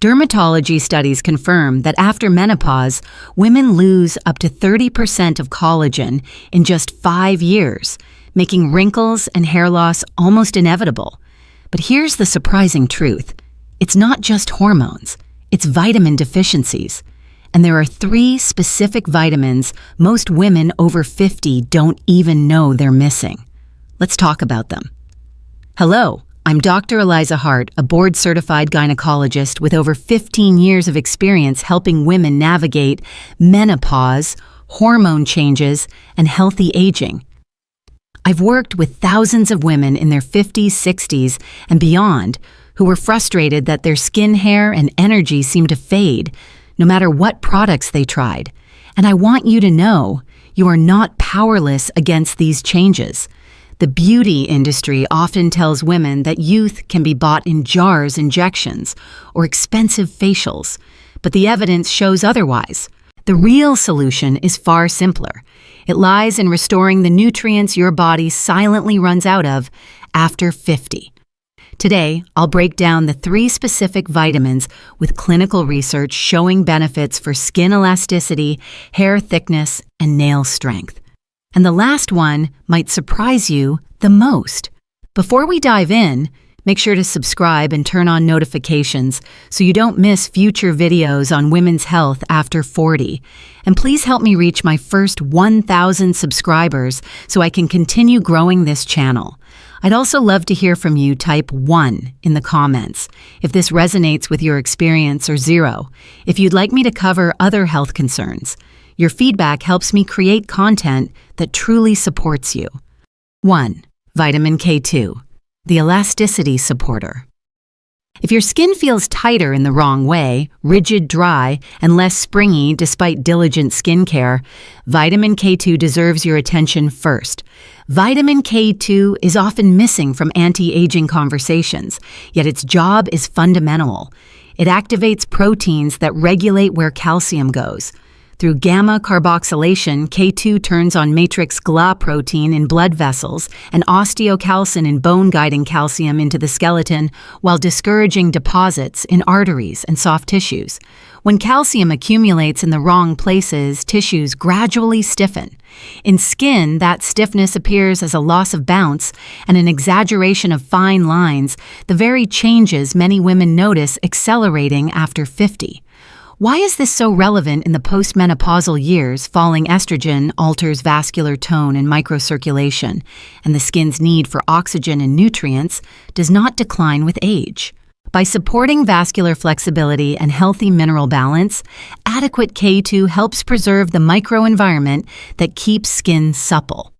Dermatology studies confirm that after menopause, women lose up to 30% of collagen in just 5 years, making wrinkles and hair loss almost inevitable. But here's the surprising truth. It's not just hormones, it's vitamin deficiencies. And there are 3 specific vitamins most women over 50 don't even know they're missing. Let's talk about them. Hello, I'm Dr. Eliza Hart, a board-certified gynecologist with over 15 years of experience helping women navigate menopause, hormone changes, and healthy aging. I've worked with thousands of women in their 50s, 60s, and beyond who were frustrated that their skin, hair, and energy seemed to fade, no matter what products they tried. And I want you to know you are not powerless against these changes. The beauty industry often tells women that youth can be bought in jars, injections, or expensive facials, but the evidence shows otherwise. The real solution is far simpler. It lies in restoring the nutrients your body silently runs out of after 50. Today, I'll break down the 3 specific vitamins with clinical research showing benefits for skin elasticity, hair thickness, and nail strength. And the last one might surprise you the most. Before we dive in, make sure to subscribe and turn on notifications so you don't miss future videos on women's health after 40. And please help me reach my first 1,000 subscribers so I can continue growing this channel. I'd also love to hear from you. Type 1 in the comments if this resonates with your experience, or 0 if you'd like me to cover other health concerns. Your feedback helps me create content that truly supports you. 1. Vitamin K2, the elasticity supporter. If your skin feels tighter in the wrong way, rigid, dry, and less springy despite diligent skincare, vitamin K2 deserves your attention first. Vitamin K2 is often missing from anti-aging conversations, yet its job is fundamental. It activates proteins that regulate where calcium goes. Through gamma carboxylation, K2 turns on matrix GLA protein in blood vessels and osteocalcin in bone, guiding calcium into the skeleton while discouraging deposits in arteries and soft tissues. When calcium accumulates in the wrong places, tissues gradually stiffen. In skin, that stiffness appears as a loss of bounce and an exaggeration of fine lines, the very changes many women notice accelerating after 50. Why is this so relevant in the postmenopausal years? Falling estrogen alters vascular tone and microcirculation, and the skin's need for oxygen and nutrients does not decline with age. By supporting vascular flexibility and healthy mineral balance, adequate K2 helps preserve the microenvironment that keeps skin supple.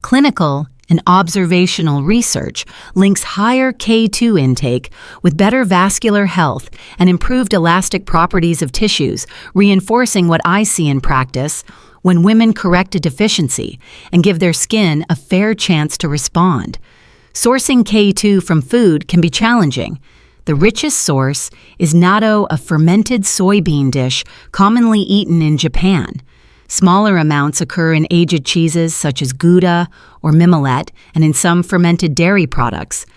Clinical and observational research links higher K2 intake with better vascular health and improved elastic properties of tissues, reinforcing what I see in practice when women correct a deficiency and give their skin a fair chance to respond. Sourcing K2 from food can be challenging. The richest source is natto, a fermented soybean dish commonly eaten in Japan. Smaller amounts occur in aged cheeses such as Gouda or Mimolette, and in some fermented dairy products.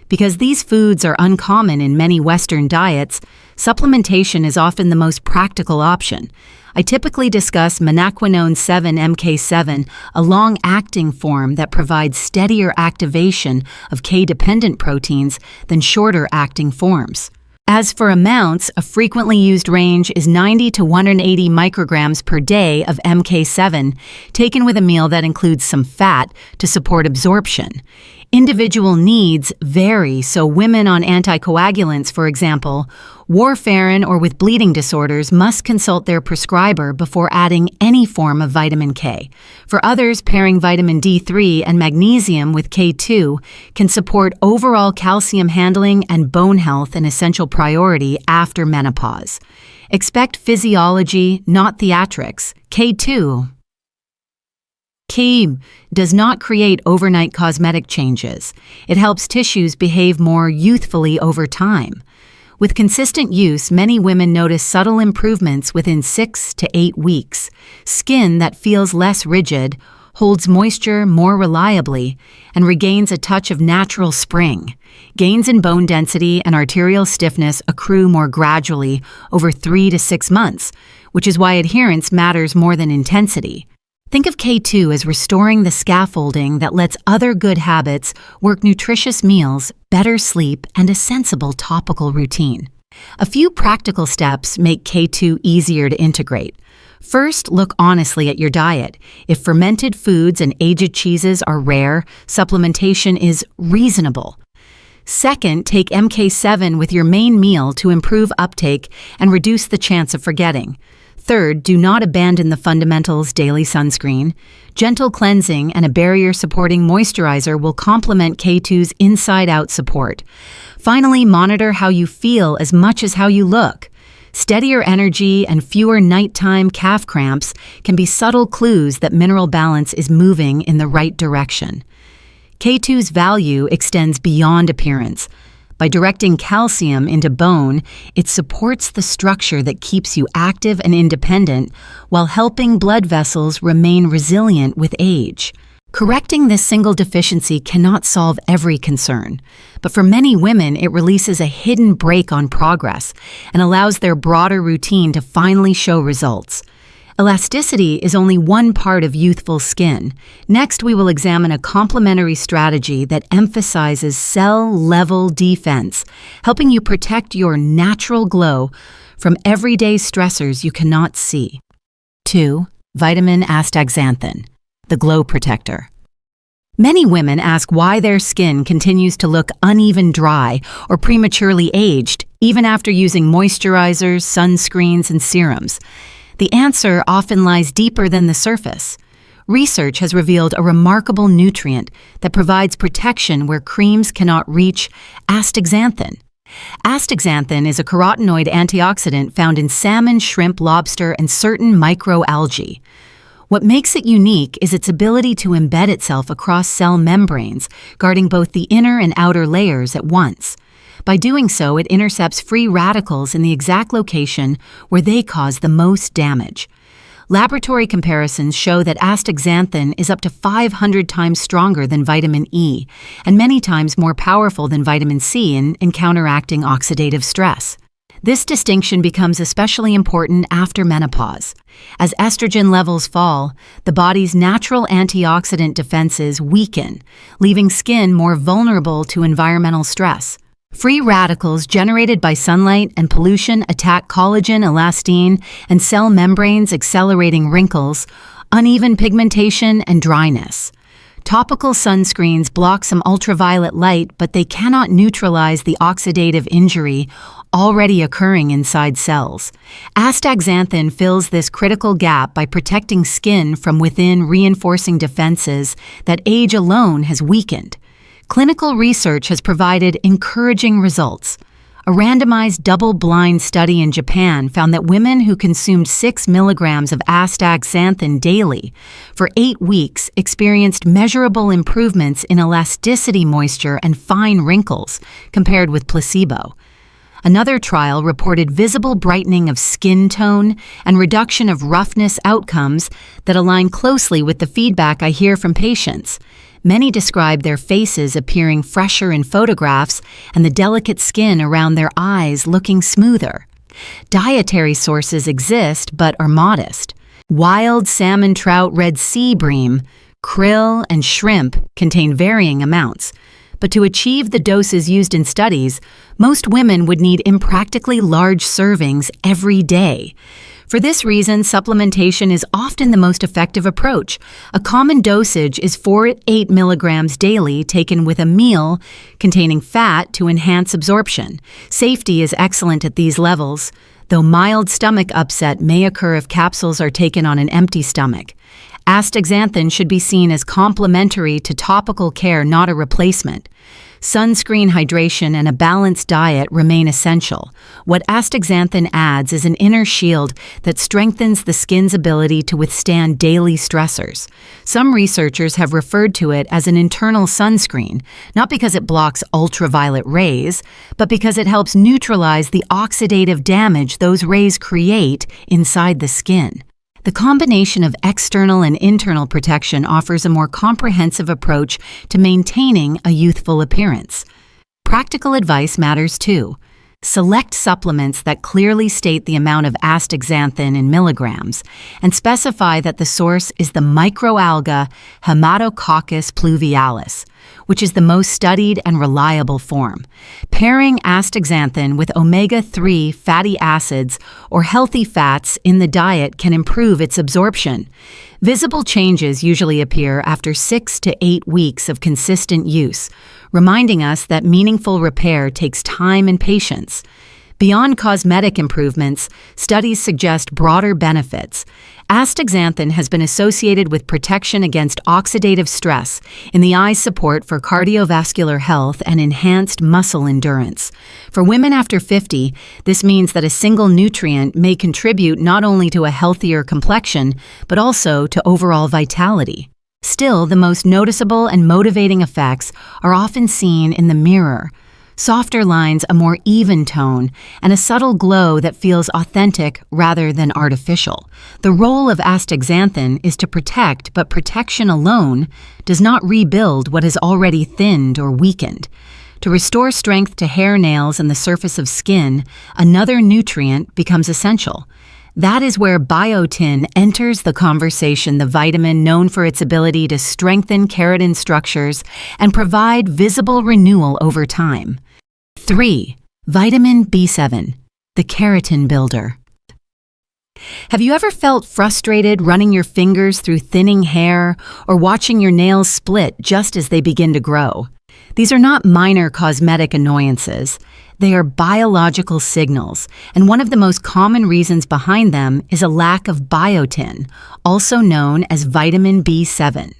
Because these foods are uncommon in many Western diets, supplementation is often the most practical option. I typically discuss menaquinone 7 MK7, a long-acting form that provides steadier activation of K-dependent proteins than shorter-acting forms. As for amounts, a frequently used range is 90 to 180 micrograms per day of MK7, taken with a meal that includes some fat to support absorption. Individual needs vary, so women on anticoagulants, for example, warfarin, or with bleeding disorders must consult their prescriber before adding any form of vitamin K. For others, pairing vitamin D3 and magnesium with K2 can support overall calcium handling and bone health, an essential priority after menopause. Expect physiology, not theatrics. K2 does not create overnight cosmetic changes. It helps tissues behave more youthfully over time. With consistent use, many women notice subtle improvements within 6 to 8 weeks. Skin that feels less rigid, holds moisture more reliably, and regains a touch of natural spring. Gains in bone density and arterial stiffness accrue more gradually over 3 to 6 months, which is why adherence matters more than intensity. Think of K2 as restoring the scaffolding that lets other good habits work: nutritious meals, better sleep, and a sensible topical routine. A few practical steps make K2 easier to integrate. First, look honestly at your diet. If fermented foods and aged cheeses are rare, supplementation is reasonable. Second, take MK7 with your main meal to improve uptake and reduce the chance of forgetting. Third, do not abandon the fundamentals: daily sunscreen. Gentle cleansing and a barrier-supporting moisturizer will complement K2's inside-out support. Finally, monitor how you feel as much as how you look. Steadier energy and fewer nighttime calf cramps can be subtle clues that mineral balance is moving in the right direction. K2's value extends beyond appearance. By directing calcium into bone, it supports the structure that keeps you active and independent while helping blood vessels remain resilient with age. Correcting this single deficiency cannot solve every concern, but for many women it releases a hidden brake on progress and allows their broader routine to finally show results. Elasticity is only one part of youthful skin. Next, we will examine a complementary strategy that emphasizes cell-level defense, helping you protect your natural glow from everyday stressors you cannot see. 2. Vitamin Astaxanthin, the glow protector. Many women ask why their skin continues to look uneven dry or prematurely aged, even after using moisturizers, sunscreens, and serums. The answer often lies deeper than the surface. Research has revealed a remarkable nutrient that provides protection where creams cannot reach: astaxanthin. Astaxanthin is a carotenoid antioxidant found in salmon, shrimp, lobster, and certain microalgae. What makes it unique is its ability to embed itself across cell membranes, guarding both the inner and outer layers at once. By doing so, it intercepts free radicals in the exact location where they cause the most damage. Laboratory comparisons show that astaxanthin is up to 500 times stronger than vitamin E and many times more powerful than vitamin C in counteracting oxidative stress. This distinction becomes especially important after menopause. As estrogen levels fall, the body's natural antioxidant defenses weaken, leaving skin more vulnerable to environmental stress. Free radicals generated by sunlight and pollution attack collagen, elastin, and cell membranes, accelerating wrinkles, uneven pigmentation, and dryness. Topical sunscreens block some ultraviolet light, but they cannot neutralize the oxidative injury already occurring inside cells. Astaxanthin fills this critical gap by protecting skin from within, reinforcing defenses that age alone has weakened. Clinical research has provided encouraging results. A randomized double-blind study in Japan found that women who consumed 6 milligrams of astaxanthin daily for 8 weeks experienced measurable improvements in elasticity, moisture, and fine wrinkles compared with placebo. Another trial reported visible brightening of skin tone and reduction of roughness outcomes that align closely with the feedback I hear from patients. Many describe their faces appearing fresher in photographs and the delicate skin around their eyes looking smoother. Dietary sources exist but are modest. Wild salmon, trout, red sea bream, krill, and shrimp contain varying amounts. But to achieve the doses used in studies, most women would need impractically large servings every day. For this reason, supplementation is often the most effective approach. A common dosage is 4 to 8 milligrams daily, taken with a meal containing fat to enhance absorption. Safety is excellent at these levels, though mild stomach upset may occur if capsules are taken on an empty stomach. Astaxanthin should be seen as complementary to topical care, not a replacement. Sunscreen, hydration, and a balanced diet remain essential. What astaxanthin adds is an inner shield that strengthens the skin's ability to withstand daily stressors. Some researchers have referred to it as an internal sunscreen, not because it blocks ultraviolet rays, but because it helps neutralize the oxidative damage those rays create inside the skin. The combination of external and internal protection offers a more comprehensive approach to maintaining a youthful appearance. Practical advice matters too. Select supplements that clearly state the amount of astaxanthin in milligrams and specify that the source is the microalga Haematococcus pluvialis, which is the most studied and reliable form. Pairing astaxanthin with omega-3 fatty acids or healthy fats in the diet can improve its absorption. Visible changes usually appear after 6 to 8 weeks of consistent use, reminding us that meaningful repair takes time and patience. Beyond cosmetic improvements, studies suggest broader benefits. Astaxanthin has been associated with protection against oxidative stress, in the eye's support for cardiovascular health and enhanced muscle endurance. For women after 50, this means that a single nutrient may contribute not only to a healthier complexion, but also to overall vitality. Still, the most noticeable and motivating effects are often seen in the mirror. Softer lines, a more even tone, and a subtle glow that feels authentic rather than artificial. The role of astaxanthin is to protect, but protection alone does not rebuild what has already thinned or weakened. To restore strength to hair, nails, and the surface of skin, another nutrient becomes essential. That is where biotin enters the conversation, the vitamin known for its ability to strengthen keratin structures and provide visible renewal over time. 3. Vitamin B7, the keratin builder. Have you ever felt frustrated running your fingers through thinning hair or watching your nails split just as they begin to grow? These are not minor cosmetic annoyances. They are biological signals, and one of the most common reasons behind them is a lack of biotin, also known as vitamin B7.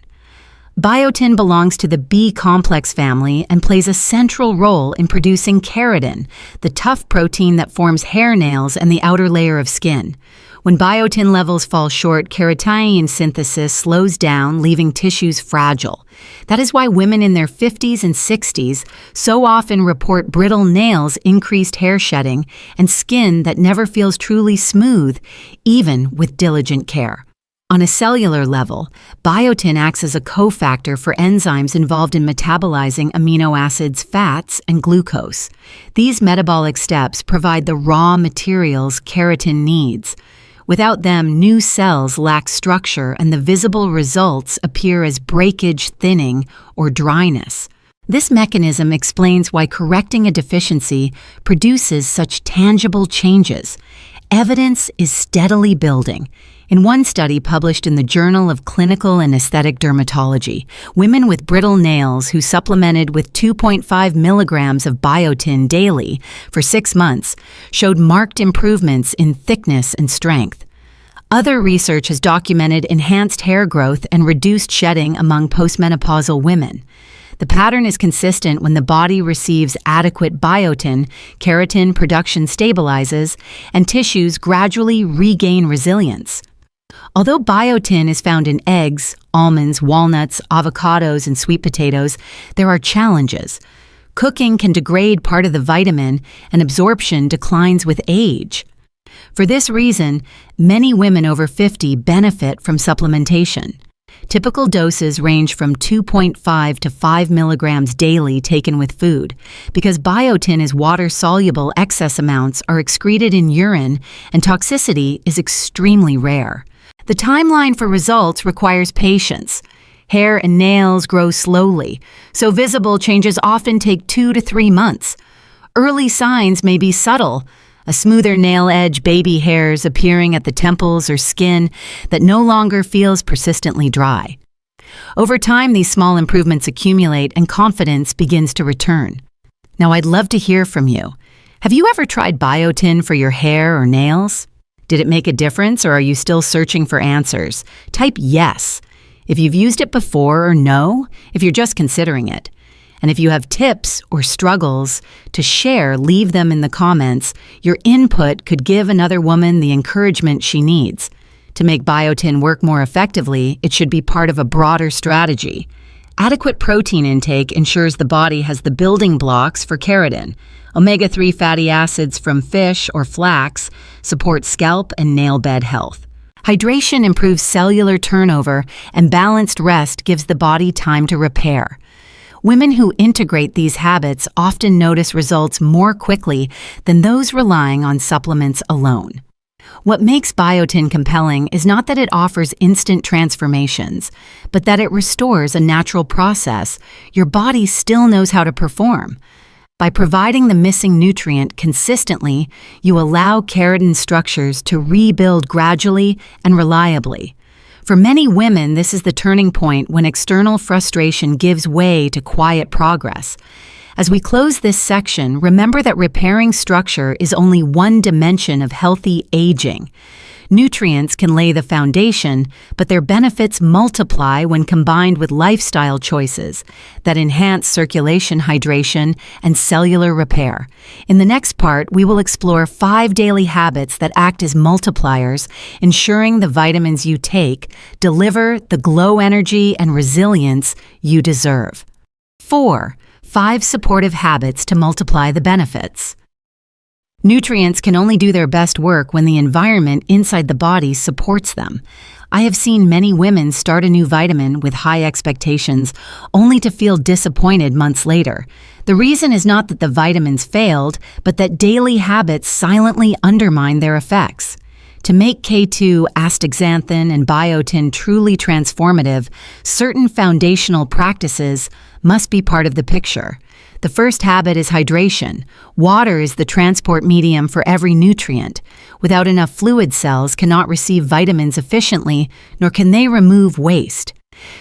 Biotin belongs to the B-complex family and plays a central role in producing keratin, the tough protein that forms hair, nails, and the outer layer of skin. When biotin levels fall short, keratin synthesis slows down, leaving tissues fragile. That is why women in their 50s and 60s so often report brittle nails, increased hair shedding, and skin that never feels truly smooth, even with diligent care. On a cellular level, biotin acts as a cofactor for enzymes involved in metabolizing amino acids, fats, and glucose. These metabolic steps provide the raw materials keratin needs. Without them, new cells lack structure and the visible results appear as breakage, thinning, or dryness. This mechanism explains why correcting a deficiency produces such tangible changes. Evidence is steadily building. In one study published in the Journal of Clinical and Aesthetic Dermatology, women with brittle nails who supplemented with 2.5 milligrams of biotin daily for 6 months showed marked improvements in thickness and strength. Other research has documented enhanced hair growth and reduced shedding among postmenopausal women. The pattern is consistent when the body receives adequate biotin, keratin production stabilizes, and tissues gradually regain resilience. Although biotin is found in eggs, almonds, walnuts, avocados, and sweet potatoes, there are challenges. Cooking can degrade part of the vitamin, and absorption declines with age. For this reason, many women over 50 benefit from supplementation. Typical doses range from 2.5 to 5 milligrams daily taken with food. Because biotin is water-soluble, excess amounts are excreted in urine, and toxicity is extremely rare. The timeline for results requires patience. Hair and nails grow slowly, so visible changes often take 2 to 3 months. Early signs may be subtle, a smoother nail edge, baby hairs appearing at the temples or skin that no longer feels persistently dry. Over time, these small improvements accumulate and confidence begins to return. Now, I'd love to hear from you. Have you ever tried biotin for your hair or nails? Did it make a difference, or are you still searching for answers? Type yes if you've used it before, or no if you're just considering it. And if you have tips or struggles to share, leave them in the comments. Your input could give another woman the encouragement she needs. To make biotin work more effectively, it should be part of a broader strategy. Adequate protein intake ensures the body has the building blocks for keratin. Omega-3 fatty acids from fish or flax support scalp and nail bed health. Hydration improves cellular turnover, and balanced rest gives the body time to repair. Women who integrate these habits often notice results more quickly than those relying on supplements alone. What makes biotin compelling is not that it offers instant transformations, but that it restores a natural process your body still knows how to perform. By providing the missing nutrient consistently, you allow keratin structures to rebuild gradually and reliably. For many women, this is the turning point when external frustration gives way to quiet progress. As we close this section, remember that repairing structure is only one dimension of healthy aging. Nutrients can lay the foundation, but their benefits multiply when combined with lifestyle choices that enhance circulation, hydration, and cellular repair. In the next part, we will explore 5 daily habits that act as multipliers, ensuring the vitamins you take deliver the glow, energy, and resilience you deserve. 4. 5 supportive habits to multiply the benefits. Nutrients can only do their best work when the environment inside the body supports them. I have seen many women start a new vitamin with high expectations, only to feel disappointed months later. The reason is not that the vitamins failed, but that daily habits silently undermine their effects. To make K2, Astaxanthin, and Biotin truly transformative, certain foundational practices must be part of the picture. The first habit is hydration. Water is the transport medium for every nutrient. Without enough fluid, cells cannot receive vitamins efficiently, nor can they remove waste.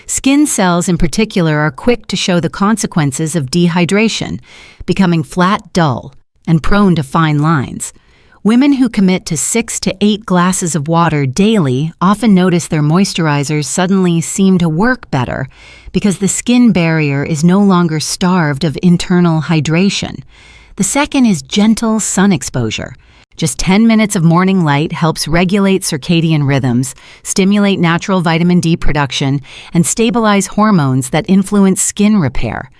Skin cells in particular are quick to show the consequences of dehydration, becoming flat, dull, and prone to fine lines. Women who commit to 6 to 8 glasses of water daily often notice their moisturizers suddenly seem to work better because the skin barrier is no longer starved of internal hydration. The second is gentle sun exposure. Just 10 minutes of morning light helps regulate circadian rhythms, stimulate natural vitamin D production, and stabilize hormones that influence skin repair.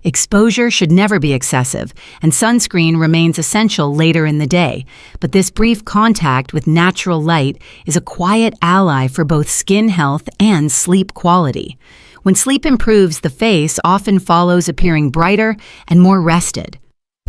Exposure should never be excessive, and sunscreen remains essential later in the day, but this brief contact with natural light is a quiet ally for both skin health and sleep quality. When sleep improves, the face often follows, appearing brighter and more rested.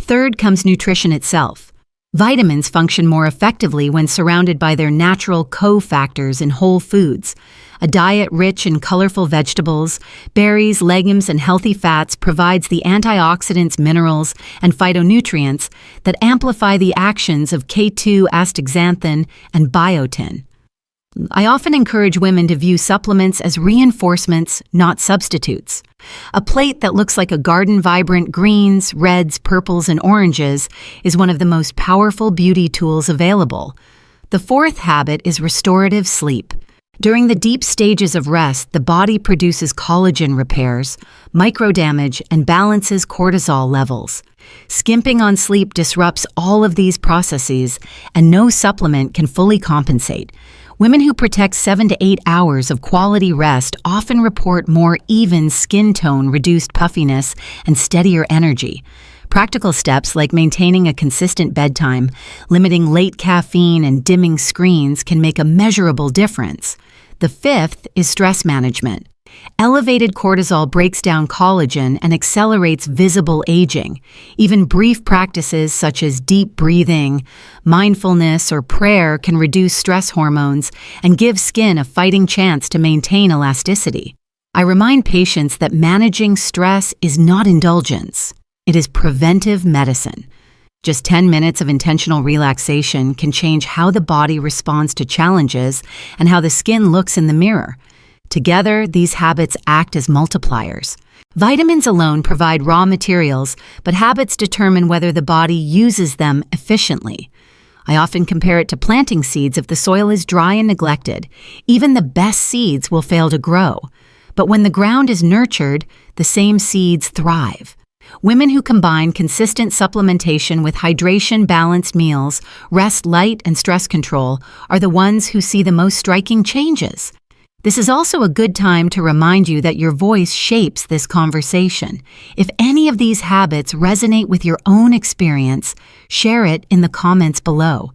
Third comes nutrition itself. Vitamins function more effectively when surrounded by their natural cofactors in whole foods. A diet rich in colorful vegetables, berries, legumes, and healthy fats provides the antioxidants, minerals, and phytonutrients that amplify the actions of K2, astaxanthin, and biotin. I often encourage women to view supplements as reinforcements, not substitutes. A plate that looks like a garden, vibrant greens, reds, purples, and oranges is one of the most powerful beauty tools available. The fourth habit is restorative sleep. During the deep stages of rest, the body produces collagen repairs, microdamage, and balances cortisol levels. Skimping on sleep disrupts all of these processes, and no supplement can fully compensate. Women who protect 7 to 8 hours of quality rest often report more even skin tone, reduced puffiness, and steadier energy. Practical steps like maintaining a consistent bedtime, limiting late caffeine, and dimming screens can make a measurable difference. The fifth is stress management. Elevated cortisol breaks down collagen and accelerates visible aging. Even brief practices such as deep breathing, mindfulness, or prayer can reduce stress hormones and give skin a fighting chance to maintain elasticity. I remind patients that managing stress is not indulgence. It is preventive medicine. Just 10 minutes of intentional relaxation can change how the body responds to challenges and how the skin looks in the mirror. Together, these habits act as multipliers. Vitamins alone provide raw materials, but habits determine whether the body uses them efficiently. I often compare it to planting seeds. If the soil is dry and neglected, even the best seeds will fail to grow. But when the ground is nurtured, the same seeds thrive. Women who combine consistent supplementation with hydration, balanced meals, rest, light, and stress control are the ones who see the most striking changes. This is also a good time to remind you that your voice shapes this conversation. If any of these habits resonate with your own experience, share it in the comments below.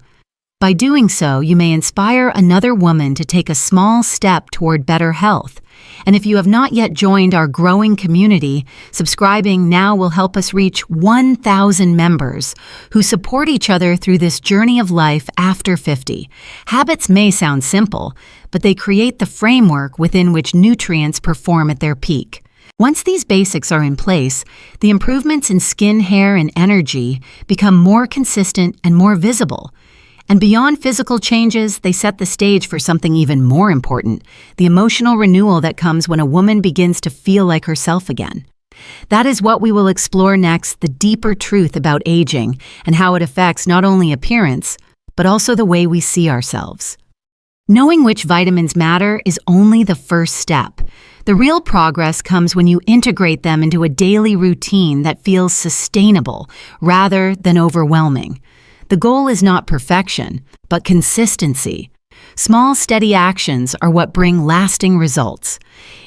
By doing so, you may inspire another woman to take a small step toward better health. And if you have not yet joined our growing community, subscribing now will help us reach 1,000 members who support each other through this journey of life after 50. Habits may sound simple, but they create the framework within which nutrients perform at their peak. Once these basics are in place, the improvements in skin, hair, and energy become more consistent and more visible. And beyond physical changes, they set the stage for something even more important, the emotional renewal that comes when a woman begins to feel like herself again. That is what we will explore next, the deeper truth about aging and how it affects not only appearance, but also the way we see ourselves. Knowing which vitamins matter is only the first step. The real progress comes when you integrate them into a daily routine that feels sustainable rather than overwhelming. The goal is not perfection, but consistency. Small, steady actions are what bring lasting results.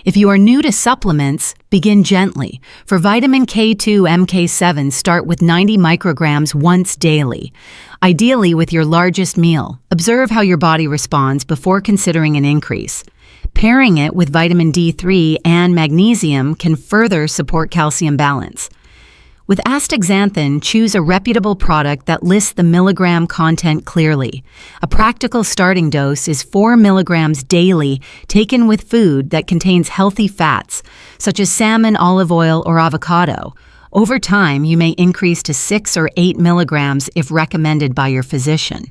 If you are new to supplements, begin gently. For vitamin K2, MK7, start with 90 micrograms once daily, ideally with your largest meal. Observe how your body responds before considering an increase. Pairing it with vitamin D3 and magnesium can further support calcium balance. With Astaxanthin, choose a reputable product that lists the milligram content clearly. A practical starting dose is 4 milligrams daily, taken with food that contains healthy fats, such as salmon, olive oil, or avocado. Over time, you may increase to 6 or 8 milligrams if recommended by your physician.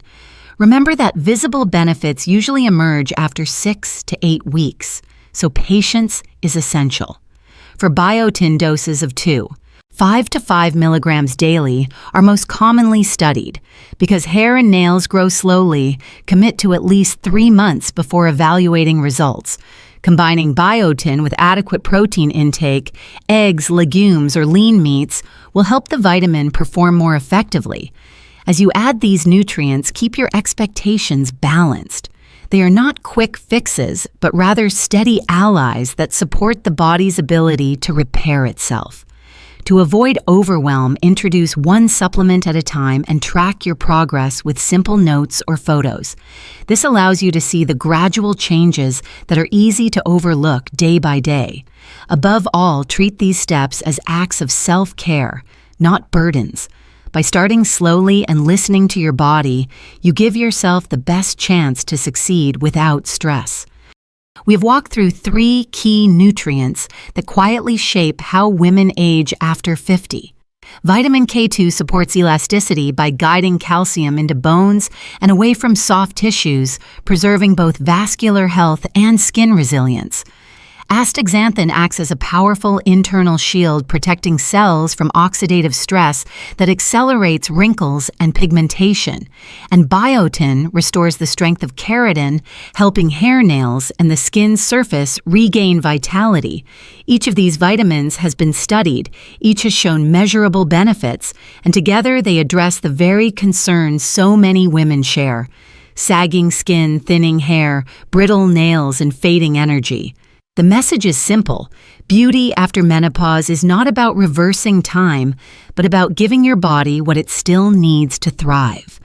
Remember that visible benefits usually emerge after 6 to 8 weeks, so patience is essential. For Biotin, doses of 5 to 5 milligrams daily are most commonly studied. Because hair and nails grow slowly, commit to at least 3 months before evaluating results. Combining biotin with adequate protein intake, eggs, legumes, or lean meats will help the vitamin perform more effectively. As you add these nutrients, keep your expectations balanced. They are not quick fixes, but rather steady allies that support the body's ability to repair itself. To avoid overwhelm, introduce one supplement at a time and track your progress with simple notes or photos. This allows you to see the gradual changes that are easy to overlook day by day. Above all, treat these steps as acts of self-care, not burdens. By starting slowly and listening to your body, you give yourself the best chance to succeed without stress. We've walked through 3 key nutrients that quietly shape how women age after 50. Vitamin K2 supports elasticity by guiding calcium into bones and away from soft tissues, preserving both vascular health and skin resilience. Astaxanthin acts as a powerful internal shield protecting cells from oxidative stress that accelerates wrinkles and pigmentation. And biotin restores the strength of keratin, helping hair nails and the skin's surface regain vitality. Each of these vitamins has been studied, each has shown measurable benefits, and together they address the very concerns so many women share: sagging skin, thinning hair, brittle nails, and fading energy. The message is simple. Beauty after menopause is not about reversing time, but about giving your body what it still needs to thrive.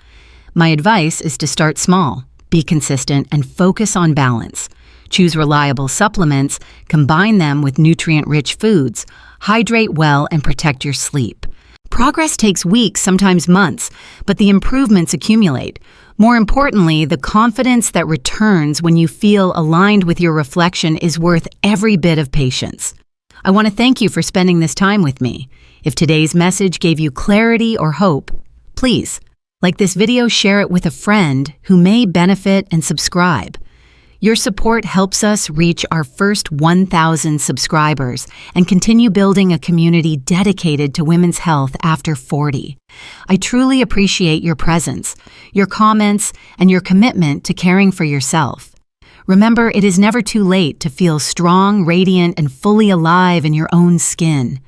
My advice is to start small, be consistent, and focus on balance. Choose reliable supplements, combine them with nutrient-rich foods, hydrate well, and protect your sleep. Progress takes weeks, sometimes months, but the improvements accumulate. More importantly, the confidence that returns when you feel aligned with your reflection is worth every bit of patience. I want to thank you for spending this time with me. If today's message gave you clarity or hope, please like this video, share it with a friend who may benefit, and subscribe. Your support helps us reach our first 1,000 subscribers and continue building a community dedicated to women's health after 40. I truly appreciate your presence, your comments, and your commitment to caring for yourself. Remember, it is never too late to feel strong, radiant, and fully alive in your own skin.